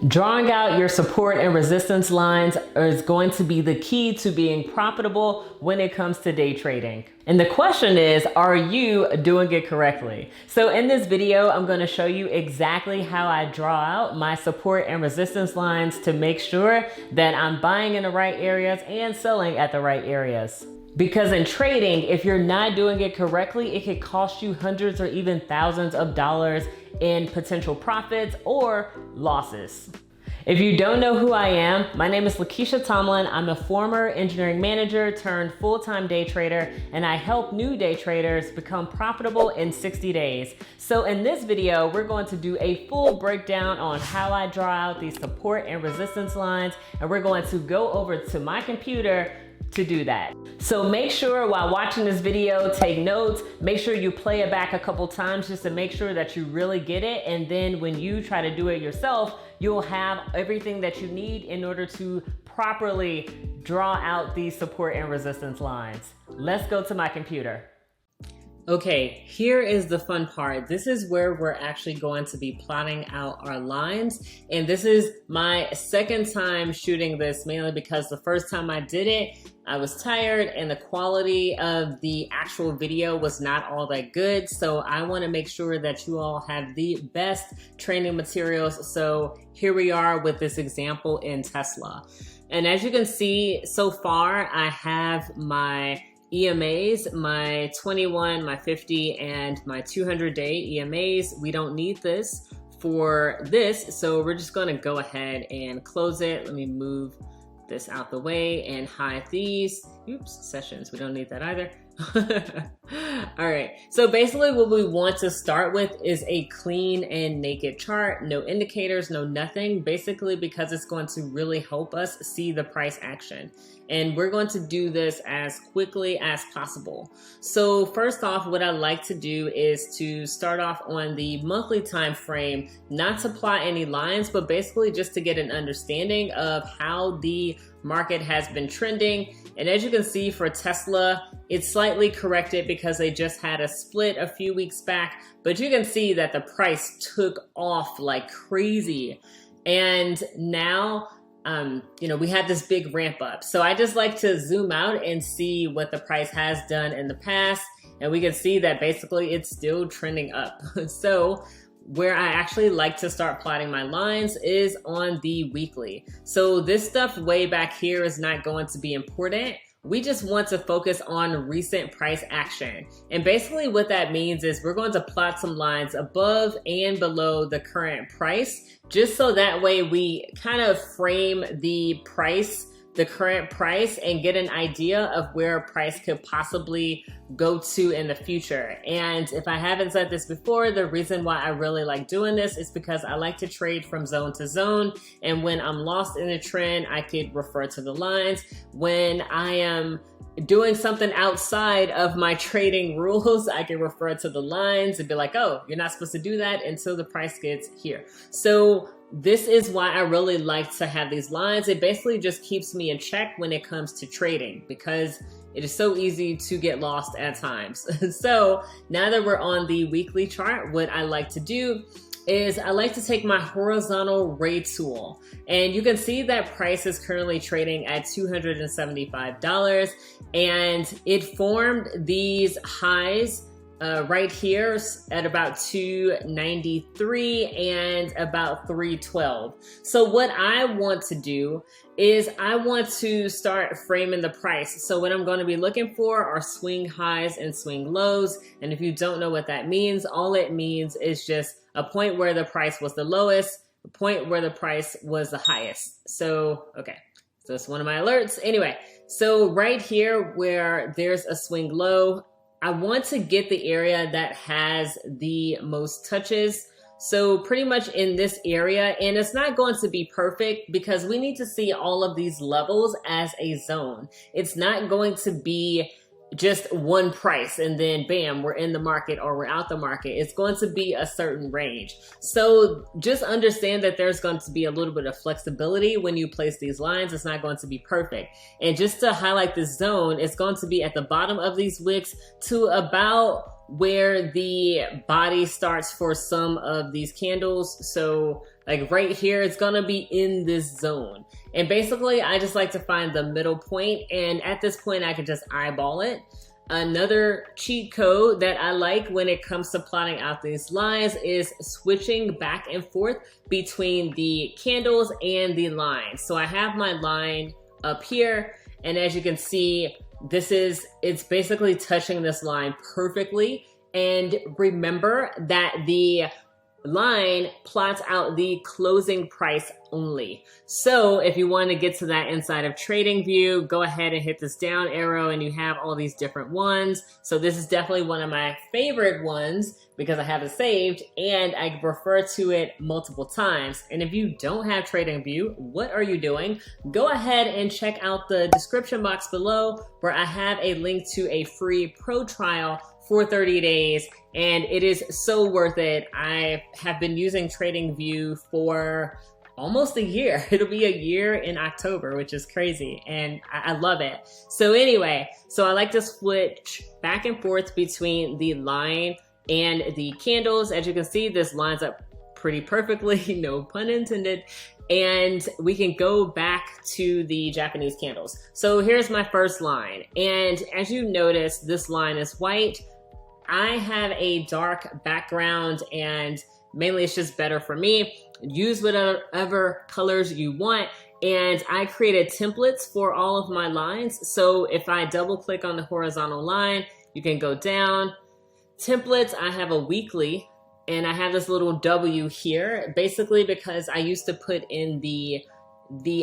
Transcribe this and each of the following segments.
Drawing out your support and resistance lines is going to be the key to being profitable when it comes to day trading. And the question is, are you doing it correctly? So in this video, I'm going to show you exactly how I draw out my support and resistance lines to make sure that I'm buying in the right areas and selling at the right areas. Because in trading, if you're not doing it correctly, it could cost you hundreds or even thousands of dollars in potential profits or losses. If you don't know who I am, my name is LaKiesha Tomlin. I'm a former engineering manager turned full-time day trader, and I help new day traders become profitable in 60 days. So in this video, we're going to do a full breakdown on how I draw out these support and resistance lines, and we're going to go over to my computer to do that. So make sure while watching this video, take notes, make sure you play it back a couple times just to make sure that you really get it. And then when you try to do it yourself, you'll have everything that you need in order to properly draw out these support and resistance lines. Let's go to my computer. Okay, here is the fun part. This is where we're actually going to be plotting out our lines. And this is my second time shooting this, mainly because the first time I did it, I was tired and the quality of the actual video was not all that good. So I want to make sure that you all have the best training materials. So here we are with this example in Tesla. And as you can see so far, I have my EMAs, my 21, my 50, and my 200-day EMAs. We don't need this for this, so we're just going to go ahead and close it. Let me move this out the way and hide these. Oops, sessions. We don't need that either. All right, so basically what we want to start with is a clean and naked chart, no indicators, no nothing, basically because it's going to really help us see the price action. And we're going to do this as quickly as possible. So first off, what I like to do is to start off on the monthly time frame, not to plot any lines, but basically just to get an understanding of how the market has been trending. And as you can see for Tesla, it's slightly corrected because they just had a split a few weeks back, but you can see that the price took off like crazy. And now, we had this big ramp up. So I just like to zoom out and see what the price has done in the past. And we can see that basically it's still trending up. So where I actually like to start plotting my lines is on the weekly. So this stuff way back here is not going to be important. We just want to focus on recent price action. And basically what that means is we're going to plot some lines above and below the current price, just so that way we kind of frame the price, the current price, and get an idea of where price could possibly go to in the future. And if I haven't said this before, the reason why I really like doing this is because I like to trade from zone to zone. And when I'm lost in a trend, I could refer to the lines. When I am doing something outside of my trading rules, I can refer to the lines and be like, oh, you're not supposed to do that until the price gets here. So this is why I really like to have these lines. It basically just keeps me in check when it comes to trading because it is so easy to get lost at times. So now that we're on the weekly chart, what I like to do is I like to take my horizontal ray tool, and you can see that price is currently trading at $275, and it formed these highs right here at about 293 and about 312. So what I want to do is I want to start framing the price. So what I'm going to be looking for are swing highs and swing lows. And if you don't know what that means, all it means is just a point where the price was the lowest, a point where the price was the highest. So, okay. So it's one of my alerts. Anyway, so right here where there's a swing low, I want to get the area that has the most touches. So pretty much in this area, and it's not going to be perfect because we need to see all of these levels as a zone. It's not going to be just one price and then bam, we're in the market or we're out the market. It's going to be a certain range. So just understand that there's going to be a little bit of flexibility when you place these lines. It's not going to be perfect. And just to highlight this zone, it's going to be at the bottom of these wicks to about where the body starts for some of these candles. So like right here, it's gonna be in this zone. And basically I just like to find the middle point, and at this point I can just eyeball it. Another cheat code that I like when it comes to plotting out these lines is switching back and forth between the candles and the lines. So I have my line up here, and as you can see, it's basically touching this line perfectly. And remember that the line plots out the closing price only. So if you want to get to that inside of TradingView, go ahead and hit this down arrow and you have all these different ones. So this is definitely one of my favorite ones because I have it saved and I refer to it multiple times. And if you don't have TradingView, what are you doing? Go ahead and check out the description box below where I have a link to a free pro trial for 30 days, and it is so worth it. I have been using TradingView for almost a year. It'll be a year in October, which is crazy, and I love it. So anyway, so I like to switch back and forth between the line and the candles. As you can see, this lines up pretty perfectly, no pun intended. And we can go back to the Japanese candles. So here's my first line. And as you notice, this line is white. I have a dark background and mainly it's just better for me. Use whatever colors you want. And I created templates for all of my lines. So if I double click on the horizontal line, you can go down. Templates, I have a weekly and I have this little W here, basically because I used to put in the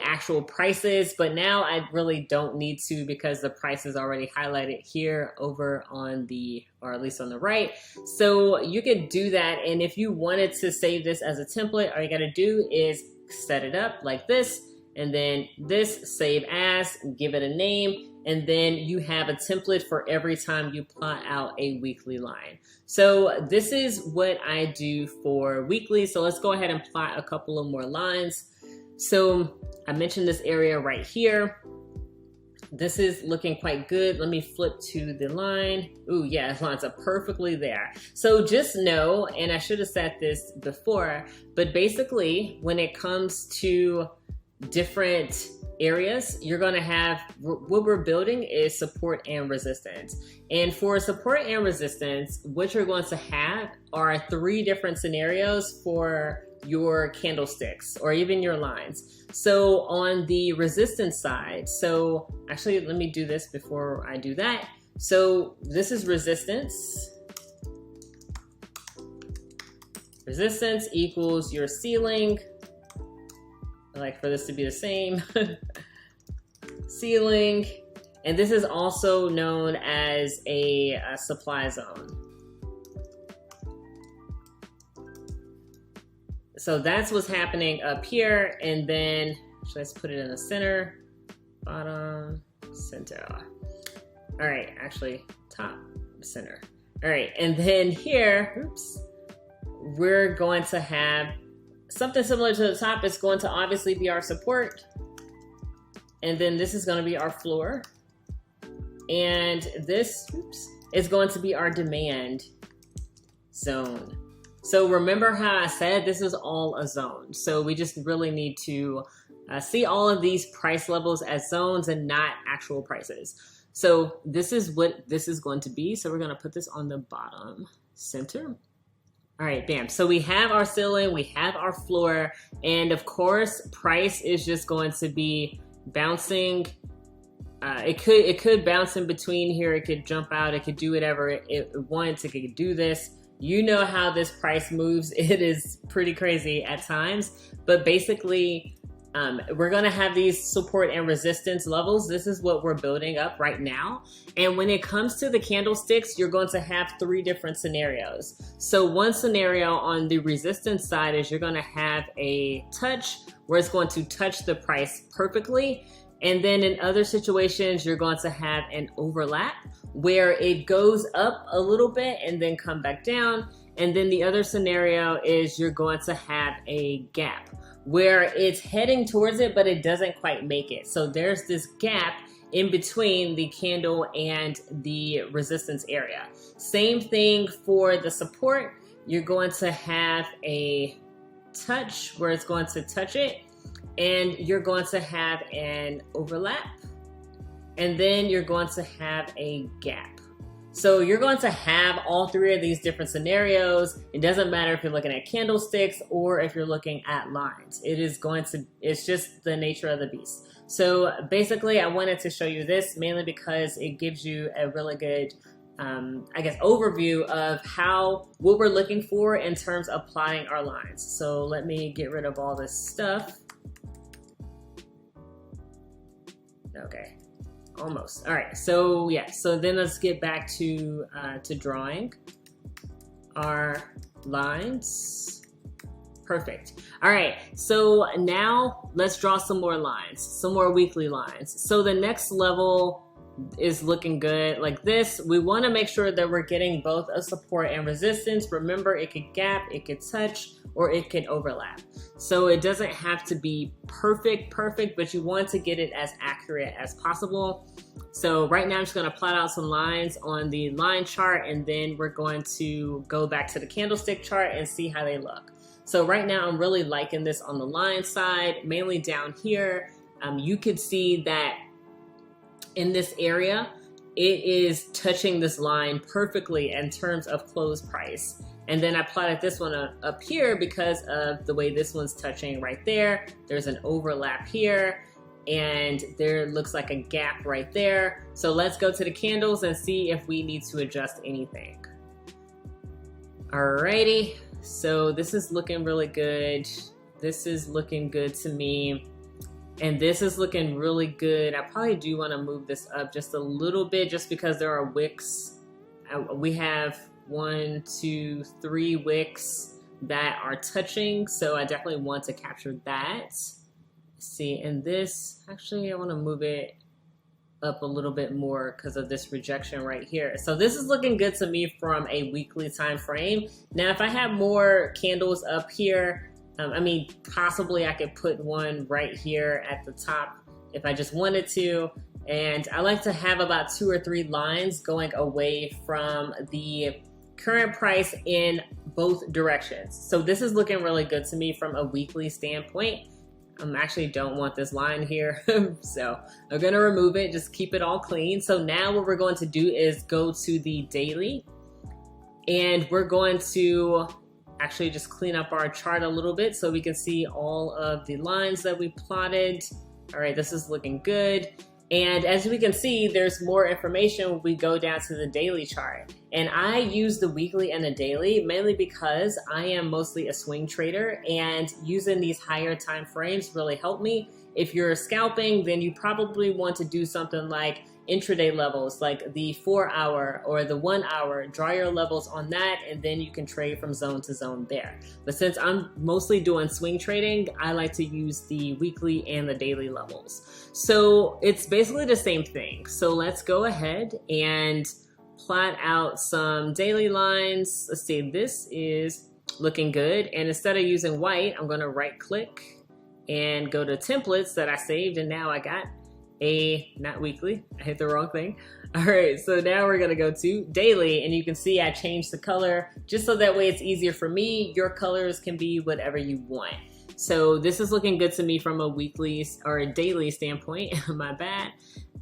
actual prices, but now I really don't need to because the price is already highlighted here over on the, or at least on the right. So you could do that. And if you wanted to save this as a template, all you gotta do is set it up like this, and then this, save as, give it a name, and then you have a template for every time you plot out a weekly line. So this is what I do for weekly. So let's go ahead and plot a couple of more lines. So I mentioned this area right here. This is looking quite good. Let me flip to the line. Ooh, yeah, it lines up perfectly there. So just know, and I should have said this before, but basically when it comes to different areas, you're gonna have, what we're building is support and resistance. And for support and resistance, what you're going to have are 3 different scenarios for your candlesticks or even your lines. So on the resistance side, so actually let me do this before I do that. So this is resistance. Resistance equals your ceiling. I like for this to be the same. Ceiling. And this is also known as a supply zone. So that's what's happening up here. And then let's put it in the center, bottom, center. All right, actually top, center. All right, and then here, oops, we're going to have something similar to the top. It's going to obviously be our support. And then this is going to be our floor. And this, oops, is going to be our demand zone. So remember how I said this is all a zone. So we just really need to see all of these price levels as zones and not actual prices. So this is what this is going to be. So we're going to put this on the bottom center. All right, bam. So we have our ceiling, we have our floor, and of course, price is just going to be bouncing. It could bounce in between here. It could jump out. It could do whatever it wants. It could do this. You know how this price moves. It is pretty crazy at times, but basically we're gonna have these support and resistance levels. This is what we're building up right now. And when it comes to the candlesticks, you're going to have 3 different scenarios. So one scenario on the resistance side is you're gonna have a touch where it's going to touch the price perfectly. And then in other situations, you're going to have an overlap where it goes up a little bit and then come back down. And then the other scenario is you're going to have a gap where it's heading towards it, but it doesn't quite make it. So there's this gap in between the candle and the resistance area. Same thing for the support. You're going to have a touch where it's going to touch it, and you're going to have an overlap, and then you're going to have a gap. So you're going to have all three of these different scenarios. It doesn't matter if you're looking at candlesticks or if you're looking at lines. It's just the nature of the beast. So basically, I wanted to show you this mainly because it gives you a really good, I guess, overview of what we're looking for in terms of plotting our lines. So let me get rid of all this stuff. Okay. Almost. All right. So yeah. So then let's get back to drawing our lines. Perfect. All right. So now let's draw some more lines, some more weekly lines. So the next level is looking good like this. We want to make sure that we're getting both a support and resistance. Remember, it could gap, it could touch, or it could overlap. So it doesn't have to be perfect, but you want to get it as accurate as possible. So right now I'm just going to plot out some lines on the line chart, and then we're going to go back to the candlestick chart and see how they look. So right now I'm really liking this on the line side, mainly down here. You could see that in this area, it is touching this line perfectly in terms of close price. And then I plotted this one up here because of the way this one's touching right there. There's an overlap here, and there looks like a gap right there. So let's go to the candles and see if we need to adjust anything. Alrighty, so this is looking really good. This is looking good to me. And this is looking really good. I probably do want to move this up just a little bit just because there are wicks. We have 1, 2, 3 wicks that are touching. So I definitely want to capture that. Let's see, and this, actually I want to move it up a little bit more because of this rejection right here. So this is looking good to me from a weekly time frame. Now, if I have more candles up here, I mean, possibly I could put one right here at the top if I just wanted to. And I like to have about 2 or 3 lines going away from the current price in both directions. So this is looking really good to me from a weekly standpoint. I actually don't want this line here. So I'm going to remove it, just keep it all clean. So now what we're going to do is go to the daily, and we're going to actually just clean up our chart a little bit so we can see all of the lines that we plotted. All right, this is looking good. And as we can see, there's more information when we go down to the daily chart. And I use the weekly and the daily mainly because I am mostly a swing trader, and using these higher time frames really help me. If you're scalping, then you probably want to do something like intraday levels, like the 4-hour or the 1 hour. Draw your levels on that, and then you can trade from zone to zone there. But since I'm mostly doing swing trading, I like to use the weekly and the daily levels. So it's basically the same thing. So let's go ahead and plot out some daily lines. Let's see, this is looking good. And instead of using white, I'm going to right click and go to templates that I saved, and now I got not weekly, I hit the wrong thing. All right, so now we're gonna go to daily, and you can see I changed the color just so that way it's easier for me. Your colors can be whatever you want. So this is looking good to me from a weekly or a daily standpoint, my bad.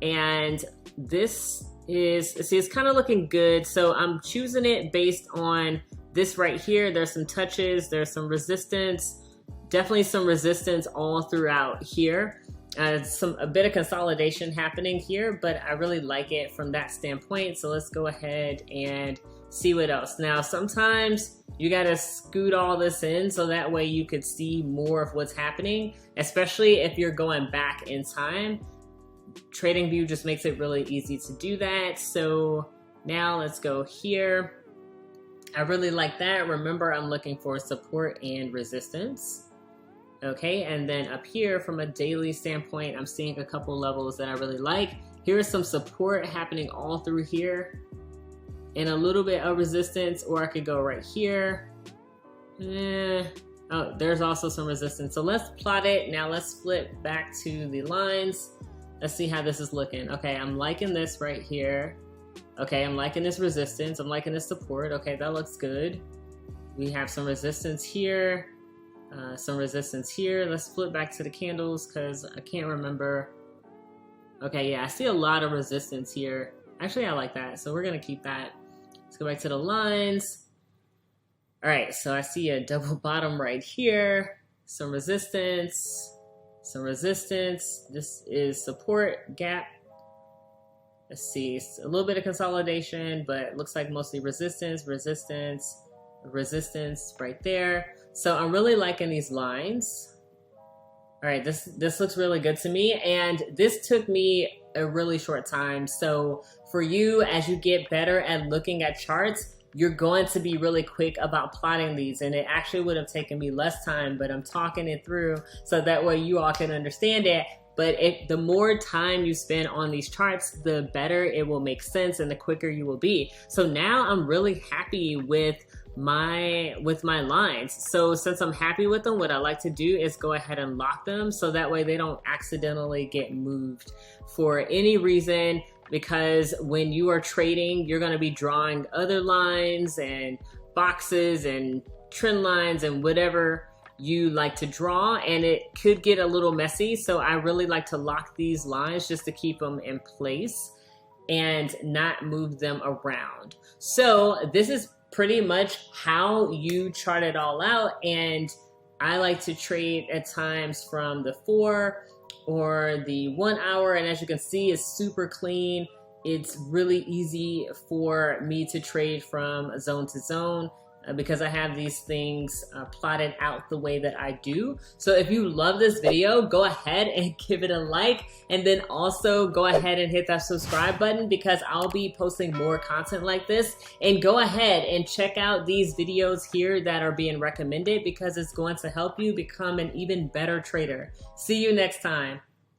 And this is, see, it's kind of looking good. So I'm choosing it based on this right here. There's some touches, there's some resistance, definitely some resistance all throughout here. A bit of consolidation happening here, but I really like it from that standpoint. So let's go ahead and see what else. Now, sometimes you gotta scoot all this in so that way you could see more of what's happening, especially if you're going back in time. TradingView just makes it really easy to do that. So now let's go here. I really like that. Remember, I'm looking for support and resistance. Okay, and then up here from a daily standpoint, I'm seeing a couple levels that I really like. Here's some support happening all through here and a little bit of resistance, or I could go right here. Oh, there's also some resistance. So let's plot it. Now let's flip back to the lines. Let's see how this is looking. Okay, I'm liking this right here. Okay, I'm liking this resistance. I'm liking this support. Okay, that looks good. We have some resistance here, some resistance here. Let's flip back to the candles because I can't remember. Okay, yeah, I see a lot of resistance here. Actually, I like that, so we're gonna keep that. Let's go back to the lines. All right, so I see a double bottom right here, some resistance, some resistance. This is support gap. Let's see, it's a little bit of consolidation, but it looks like mostly resistance, resistance, resistance right there. So I'm really liking these lines. All right, this looks really good to me, and this took me a really short time. So for you, as you get better at looking at charts, you're going to be really quick about plotting these, and it actually would have taken me less time, but I'm talking it through so that way you all can understand it. But the more time you spend on these charts, the better it will make sense and the quicker you will be. So now I'm really happy with my lines. So since I'm happy with them, what I like to do is go ahead and lock them so that way they don't accidentally get moved for any reason, because when you are trading, you're going to be drawing other lines and boxes and trend lines and whatever you like to draw, and it could get a little messy. So I really like to lock these lines just to keep them in place and not move them around. So this is pretty much how you chart it all out, and I like to trade at times from the 4 or the 1 hour, and as you can see, it's super clean. It's really easy for me to trade from zone to zone because I have these things plotted out the way that I do. So if you love this video, go ahead and give it a like, and then also go ahead and hit that subscribe button because I'll be posting more content like this. And go ahead and check out these videos here that are being recommended because it's going to help you become an even better trader. See you next time.